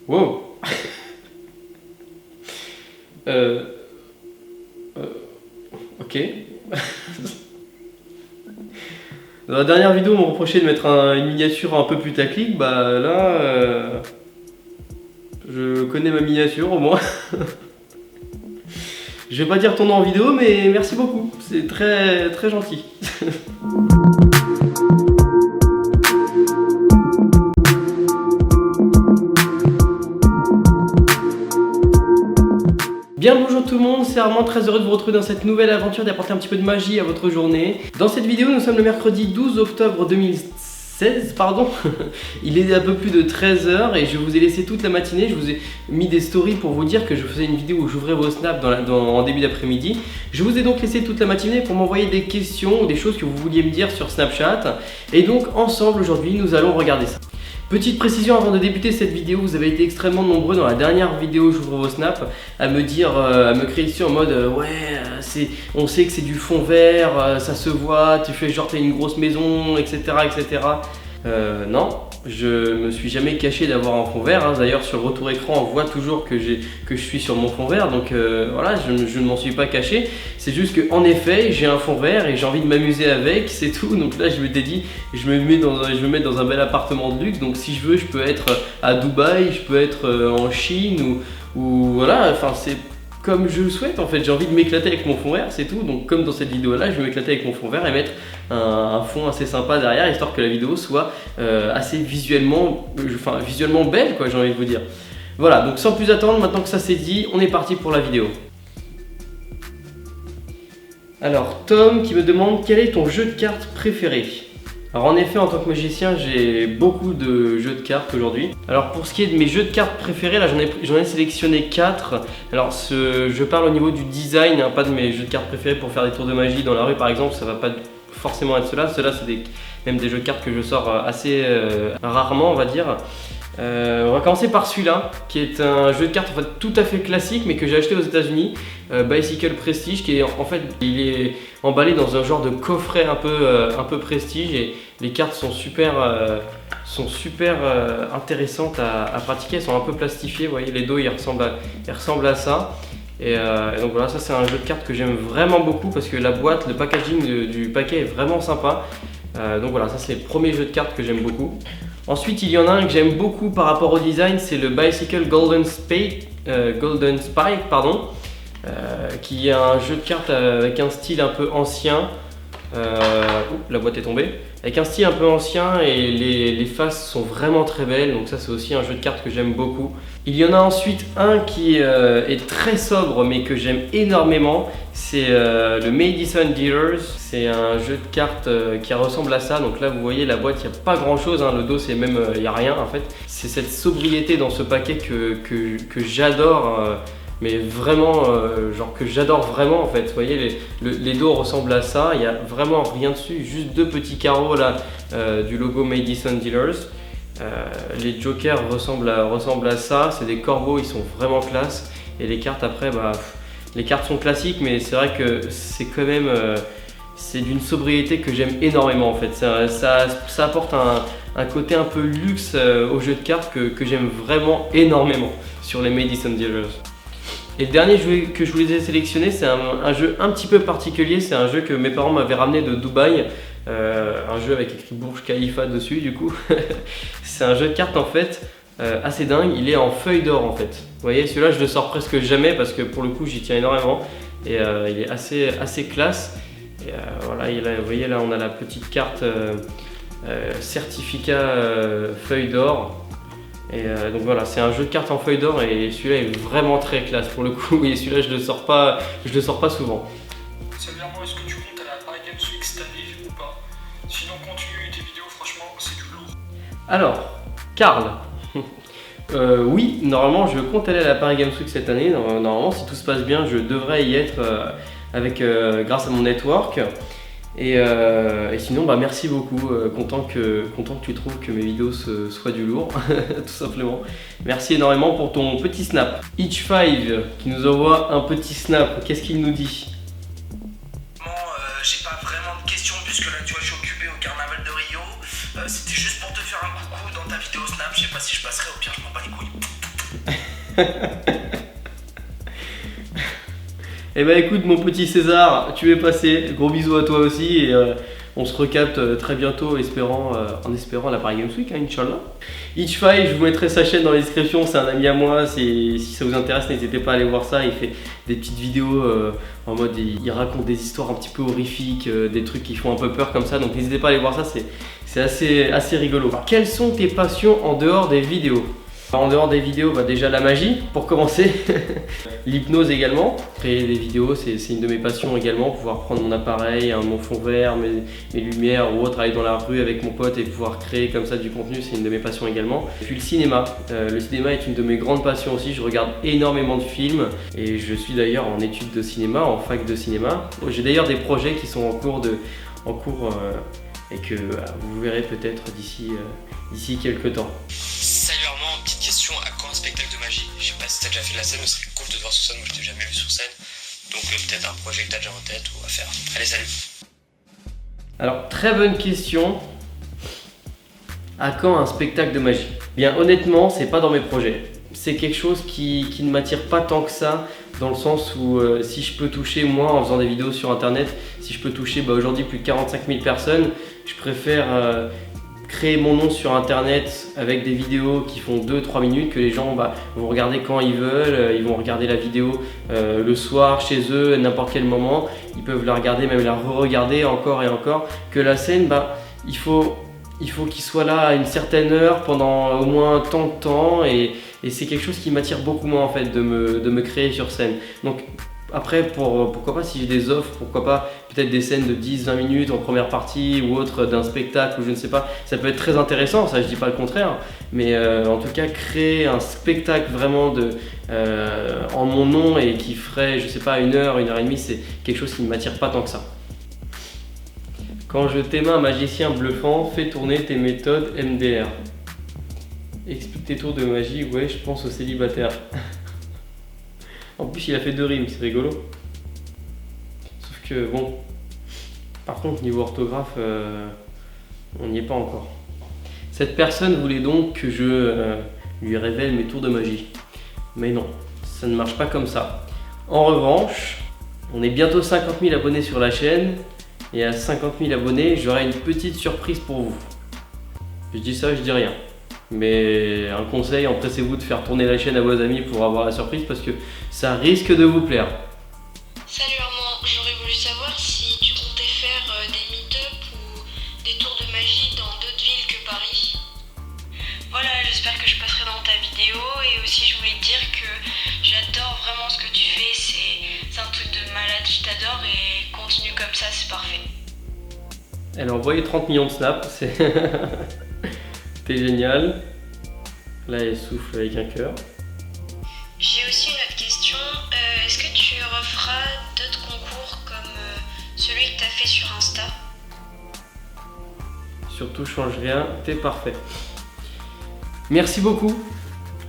Wow. Euh, ok. Dans la dernière vidéo, on m'a reproché de mettre une miniature un peu putaclic. Bah là, je connais ma miniature au moins. Je vais pas dire ton nom en vidéo, mais merci beaucoup. C'est très très gentil. Bien bonjour tout le monde, c'est Armand, très heureux de vous retrouver dans cette nouvelle aventure d'apporter un petit peu de magie à votre journée. Dans cette vidéo, nous sommes le mercredi 12 octobre 2016, pardon. Il est un peu plus de 13h et je vous ai laissé toute la matinée. Je vous ai mis des stories pour vous dire que je faisais une vidéo où j'ouvrais vos snaps en début d'après-midi. Je vous ai donc laissé toute la matinée pour m'envoyer des questions ou des choses que vous vouliez me dire sur Snapchat. Et donc ensemble aujourd'hui, nous allons regarder ça. Petite précision avant de débuter cette vidéo, vous avez été extrêmement nombreux dans la dernière vidéo j'ouvre vos snaps à me dire, à me crier dessus en mode on sait que c'est du fond vert, ça se voit, tu fais genre t'as une grosse maison, etc. etc. Non, je me suis jamais caché d'avoir un fond vert, hein. D'ailleurs sur le retour écran on voit toujours que je suis sur mon fond vert, donc voilà, je ne m'en suis pas caché. C'est juste qu'en effet j'ai un fond vert et j'ai envie de m'amuser avec, c'est tout. Donc là je m'étais dit, je vais me mettre dans un bel appartement de luxe, donc si je veux je peux être à Dubaï, je peux être en Chine ou voilà, enfin c'est comme je le souhaite en fait. J'ai envie de m'éclater avec mon fond vert, c'est tout. Donc comme dans cette vidéo là, je vais m'éclater avec mon fond vert et mettre un fond assez sympa derrière, histoire que la vidéo soit assez visuellement belle quoi, j'ai envie de vous dire. Voilà, donc sans plus attendre, maintenant que ça c'est dit, on est parti pour la vidéo. Alors Tom qui me demande quel est ton jeu de cartes préféré. Alors en effet, en tant que magicien, j'ai beaucoup de jeux de cartes aujourd'hui. Alors pour ce qui est de mes jeux de cartes préférés, là j'en ai sélectionné 4. Alors je parle au niveau du design, hein, pas de mes jeux de cartes préférés pour faire des tours de magie dans la rue par exemple, ça va pas forcément être ceux-là. Ceux-là c'est même des jeux de cartes que je sors assez rarement on va dire. On va commencer par celui-là, qui est un jeu de cartes en fait tout à fait classique, mais que j'ai acheté aux États-Unis, Bicycle Prestige, qui est en fait il est emballé dans un genre de coffret un peu prestige, et les cartes sont super intéressantes à pratiquer. Elles sont un peu plastifiées, vous voyez les dos ils ressemblent à ça. Et donc voilà, ça c'est un jeu de cartes que j'aime vraiment beaucoup parce que la boîte, le packaging du paquet est vraiment sympa. Donc voilà, ça c'est le premier jeu de cartes que j'aime beaucoup. Ensuite, il y en a un que j'aime beaucoup par rapport au design, c'est le Bicycle Golden Spike, qui est un jeu de cartes avec un style un peu ancien. La boîte est tombée. Avec un style un peu ancien et les faces sont vraiment très belles, donc ça c'est aussi un jeu de cartes que j'aime beaucoup. Il y en a ensuite un qui est très sobre mais que j'aime énormément, c'est le Madison Dealers. C'est un jeu de cartes qui ressemble à ça, donc là vous voyez la boîte, il n'y a pas grand chose, hein. Le dos c'est même, il n'y a rien en fait. C'est cette sobriété dans ce paquet que j'adore. Mais vraiment, genre que j'adore vraiment en fait. Vous voyez, les dos ressemblent à ça, il n'y a vraiment rien dessus, juste deux petits carreaux là du logo Madison Dealers. Les jokers ressemblent à ça, c'est des corbeaux, ils sont vraiment classe. Et les cartes après, les cartes sont classiques, mais c'est vrai que c'est quand même c'est d'une sobriété que j'aime énormément en fait. Ça apporte un côté un peu luxe au jeu de cartes que j'aime vraiment énormément sur les Madison Dealers. Et le dernier jeu que je vous ai sélectionné, c'est un jeu un petit peu particulier. C'est un jeu que mes parents m'avaient ramené de Dubaï, un jeu avec écrit Burj Khalifa dessus du coup. C'est un jeu de cartes en fait assez dingue, il est en feuille d'or en fait. Vous voyez, celui-là je le sors presque jamais parce que pour le coup j'y tiens énormément. Et il est assez classe. Et voilà, vous voyez là on a la petite carte certificat feuille d'or. Et donc voilà, c'est un jeu de cartes en feuille d'or et celui-là est vraiment très classe pour le coup. Et celui-là je le sors pas souvent. Sévèrement, est-ce que tu comptes à la Paris Games Week cette année ou pas? Sinon continue tes vidéos, franchement c'est du lourd. Alors, Karl. Oui, normalement je compte aller à la Paris Games Week cette année. Normalement si tout se passe bien je devrais y être grâce à mon network. Et sinon merci beaucoup, content que tu trouves que mes vidéos soient du lourd, tout simplement. Merci énormément pour ton petit snap. Itch5 qui nous envoie un petit snap, qu'est-ce qu'il nous dit? J'ai pas vraiment de questions puisque là tu vois je suis occupé au carnaval de Rio. C'était juste pour te faire un coucou dans ta vidéo snap, je sais pas si je passerai, au pire je m'en bats les couilles. Eh ben écoute mon petit César, tu es passé, gros bisous à toi aussi et on se recapte très bientôt en espérant la Paris Games Week, hein, Inch'Allah. Itchfy, je vous mettrai sa chaîne dans la description, c'est un ami à moi, si ça vous intéresse n'hésitez pas à aller voir ça, il fait des petites vidéos en mode il raconte des histoires un petit peu horrifiques, des trucs qui font un peu peur comme ça, donc n'hésitez pas à aller voir ça, c'est assez rigolo. Alors, quelles sont tes passions en dehors des vidéos? En dehors des vidéos, déjà la magie pour commencer, l'hypnose également. Créer des vidéos, c'est une de mes passions également, pouvoir prendre mon appareil, mon fond vert, mes lumières ou autre, aller dans la rue avec mon pote et pouvoir créer comme ça du contenu, c'est une de mes passions également. Et puis le cinéma est une de mes grandes passions aussi, je regarde énormément de films et je suis d'ailleurs en études de cinéma, en fac de cinéma. J'ai d'ailleurs des projets qui sont en cours et que vous verrez peut-être d'ici quelques temps. Salut Armand, petite question, à quand un spectacle de magie? Je sais pas si t'as déjà fait de la scène, mais ce serait cool de te voir sur scène, moi je t'ai jamais vu sur scène. Donc peut-être un projet que t'as déjà en tête ou à faire. Allez, salut! Alors, très bonne question. À quand un spectacle de magie? Bien honnêtement, c'est pas dans mes projets. C'est quelque chose qui ne m'attire pas tant que ça, dans le sens où si je peux toucher, moi en faisant des vidéos sur internet, si je peux toucher aujourd'hui plus de 45 000 personnes, je préfère créer mon nom sur internet avec des vidéos qui font 2-3 minutes que les gens vont regarder quand ils veulent, ils vont regarder la vidéo le soir chez eux, à n'importe quel moment, ils peuvent la regarder, même la re-regarder encore et encore, que la scène, il faut qu'il soit là à une certaine heure pendant au moins tant de temps et c'est quelque chose qui m'attire beaucoup moins en fait de me créer sur scène. Donc après pourquoi pas si j'ai des offres, pourquoi pas peut-être des scènes de 10-20 minutes en première partie ou autre d'un spectacle ou je ne sais pas, ça peut être très intéressant, ça je dis pas le contraire, mais en tout cas créer un spectacle vraiment en mon nom et qui ferait je sais pas 1 heure, 1 heure et demie, c'est quelque chose qui ne m'attire pas tant que ça. Quand je t'aime un magicien bluffant, fais tourner tes méthodes MDR. Explique tes tours de magie, ouais, je pense aux célibataires. En plus, il a fait 2 rimes, c'est rigolo. Sauf que, bon, par contre, niveau orthographe, on n'y est pas encore. Cette personne voulait donc que je lui révèle mes tours de magie. Mais non, ça ne marche pas comme ça. En revanche, on est bientôt 50 000 abonnés sur la chaîne. Et à 50 000 abonnés, j'aurai une petite surprise pour vous. Je dis ça, je dis rien. Mais un conseil, empressez-vous de faire tourner la chaîne à vos amis pour avoir la surprise parce que ça risque de vous plaire. Salut Armand, j'aurais voulu savoir si tu comptais faire des meet-up ou des tours de magie dans d'autres villes que Paris. Voilà, j'espère que je passerai dans ta vidéo et aussi je voulais te dire que j'adore vraiment ce que tu fais, c'est un truc de malade, je t'adore et continue comme ça, c'est parfait. Elle a envoyé 30 millions de snaps, c'était génial. Là elle souffle avec un cœur. J'ai aussi une autre question, est-ce que tu referas d'autres concours comme celui que tu as fait sur Insta? Surtout change rien, t'es parfait. Merci beaucoup.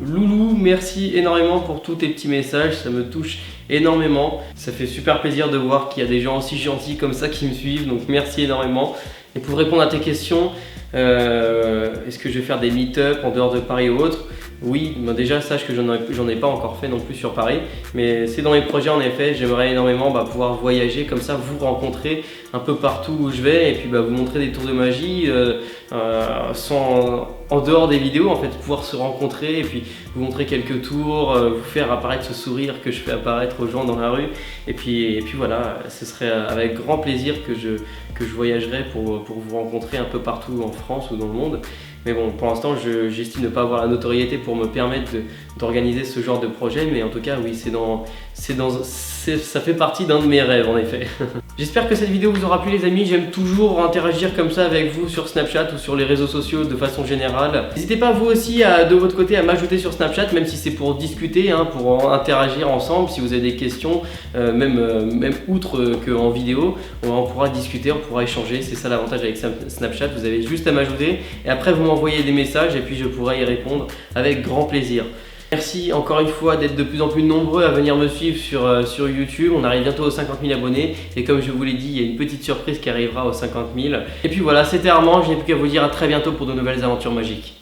Loulou, merci énormément pour tous tes petits messages, ça me touche énormément. Ça fait super plaisir de voir qu'il y a des gens aussi gentils comme ça qui me suivent, donc merci énormément. Et pour répondre à tes questions, est-ce que je vais faire des meet-up en dehors de Paris ou autre? Oui, déjà sache que j'en ai pas encore fait non plus sur Paris, mais c'est dans mes projets en effet. J'aimerais énormément pouvoir voyager comme ça, vous rencontrer un peu partout où je vais et puis vous montrer des tours de magie en dehors des vidéos en fait, pouvoir se rencontrer et puis vous montrer quelques tours, vous faire apparaître ce sourire que je fais apparaître aux gens dans la rue et puis voilà, ce serait avec grand plaisir que je voyagerai pour vous rencontrer un peu partout en France ou dans le monde. Mais bon, pour l'instant, j'estime ne pas avoir la notoriété pour me permettre d'organiser ce genre de projet, mais en tout cas, oui, ça fait partie d'un de mes rêves, en effet. J'espère que cette vidéo vous aura plu, les amis. J'aime toujours interagir comme ça avec vous sur Snapchat ou sur les réseaux sociaux de façon générale. N'hésitez pas, vous aussi, de votre côté, à m'ajouter sur Snapchat, même si c'est pour discuter, pour interagir ensemble. Si vous avez des questions, même outre qu'en vidéo, on pourra discuter, on pourra échanger. C'est ça l'avantage avec Snapchat. Vous avez juste à m'ajouter et après, vous m'envoyez des messages et puis je pourrai y répondre avec grand plaisir. Merci encore une fois d'être de plus en plus nombreux à venir me suivre sur YouTube. On arrive bientôt aux 50 000 abonnés et comme je vous l'ai dit, il y a une petite surprise qui arrivera aux 50 000. Et puis voilà, c'était Armand, je n'ai plus qu'à vous dire à très bientôt pour de nouvelles aventures magiques.